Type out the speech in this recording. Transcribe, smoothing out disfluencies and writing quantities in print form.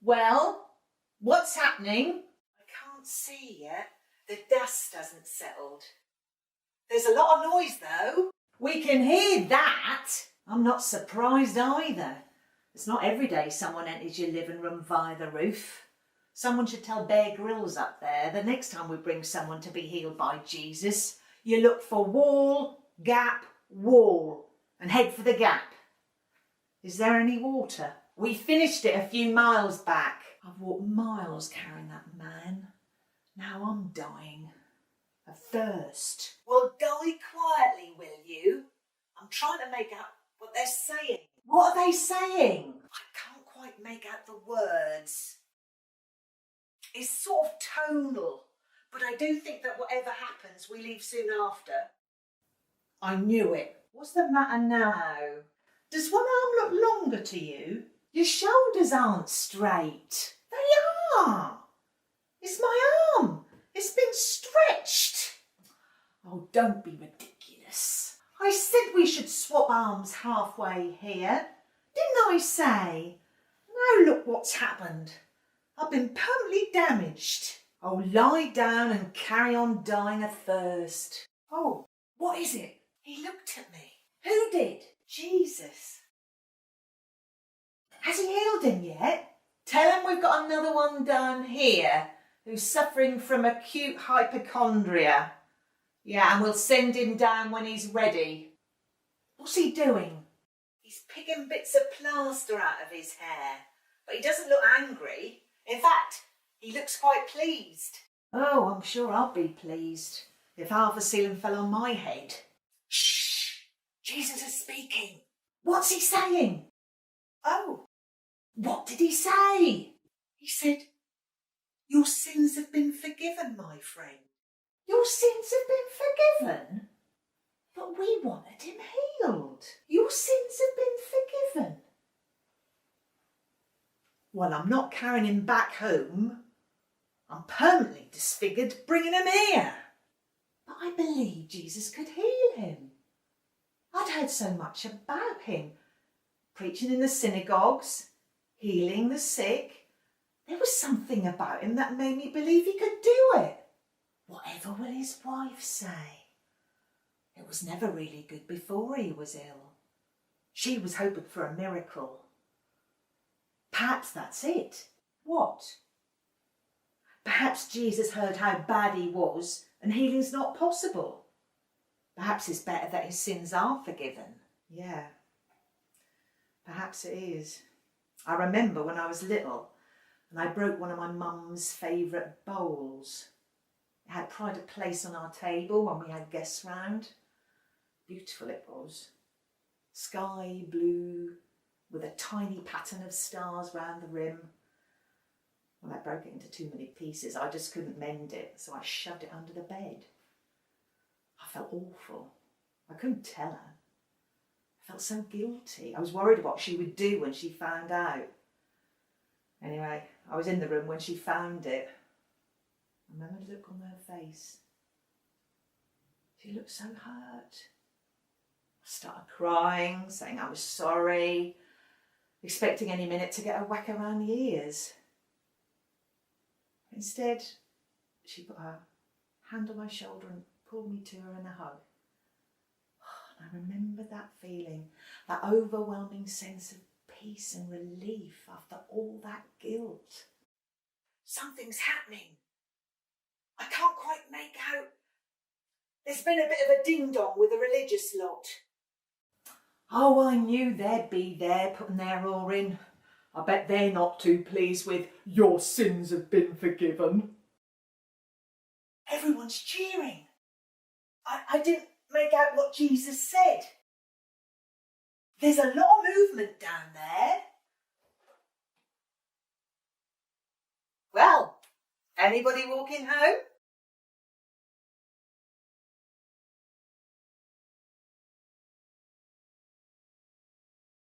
Well, what's happening? I can't see yet. The dust hasn't settled. There's a lot of noise though. We can hear that. I'm not surprised either. It's not every day someone enters your living room via the roof. Someone should tell Bear Grylls up there the next time we bring someone to be healed by Jesus, you look for wall, gap, wall, and head for the gap. Is there any water? We finished it a few miles back. I've walked miles carrying that man. Now I'm dying of thirst. Well, die quietly, will you? I'm trying to make out what they're saying. What are they saying? I can't quite make out the words. It's sort of tonal, but I do think that whatever happens, we leave soon after. I knew it. What's the matter now? Does one arm look longer to you? Your shoulders aren't straight. They are. It's my arm. It's been stretched. Oh, don't be ridiculous. I said we should swap arms halfway here. Didn't I say? Now look what's happened. I've been permanently damaged. Oh, lie down and carry on dying of thirst. Oh, what is it? He looked at me. Who did? Jesus. Has he healed him yet? Tell him we've got another one down here who's suffering from acute hypochondria. Yeah, and we'll send him down when he's ready. What's he doing? He's picking bits of plaster out of his hair, but he doesn't look angry. In fact, he looks quite pleased. Oh, I'm sure I'll be pleased if half the ceiling fell on my head. Shh! Jesus is speaking. What's he saying? Oh, what did he say? He said, your sins have been forgiven, my friend. Your sins have been forgiven? But we wanted him healed. Your sins have been forgiven. Well, I'm not carrying him back home. I'm permanently disfigured bringing him here. But I believe Jesus could heal him. I'd heard so much about him. Preaching in the synagogues, healing the sick. There was something about him that made me believe he could do it. Whatever will his wife say? It was never really good before he was ill. She was hoping for a miracle. Perhaps that's it. What? Perhaps Jesus heard how bad he was and healing's not possible. Perhaps it's better that his sins are forgiven. Yeah, perhaps it is. I remember when I was little and I broke one of my mum's favourite bowls. It had pride of place on our table when we had guests round. Beautiful it was. Sky blue with a tiny pattern of stars round the rim. Well, I broke it into too many pieces. I just couldn't mend it, so I shoved it under the bed. I felt awful. I couldn't tell her. I felt so guilty. I was worried what she would do when she found out. Anyway, I was in the room when she found it. I remember the look on her face. She looked so hurt. I started crying, saying I was sorry, expecting any minute to get a whack around the ears. Instead, she put her hand on my shoulder and pulled me to her in a hug. And I remember that feeling, that overwhelming sense of peace and relief after all that guilt. Something's happening. I can't quite make out. There's been a bit of a ding-dong with the religious lot. Oh, I knew they'd be there putting their oar in. I bet they're not too pleased with your sins have been forgiven. Everyone's cheering. I didn't make out what Jesus said. There's a lot of movement down there. Well, anybody walking home?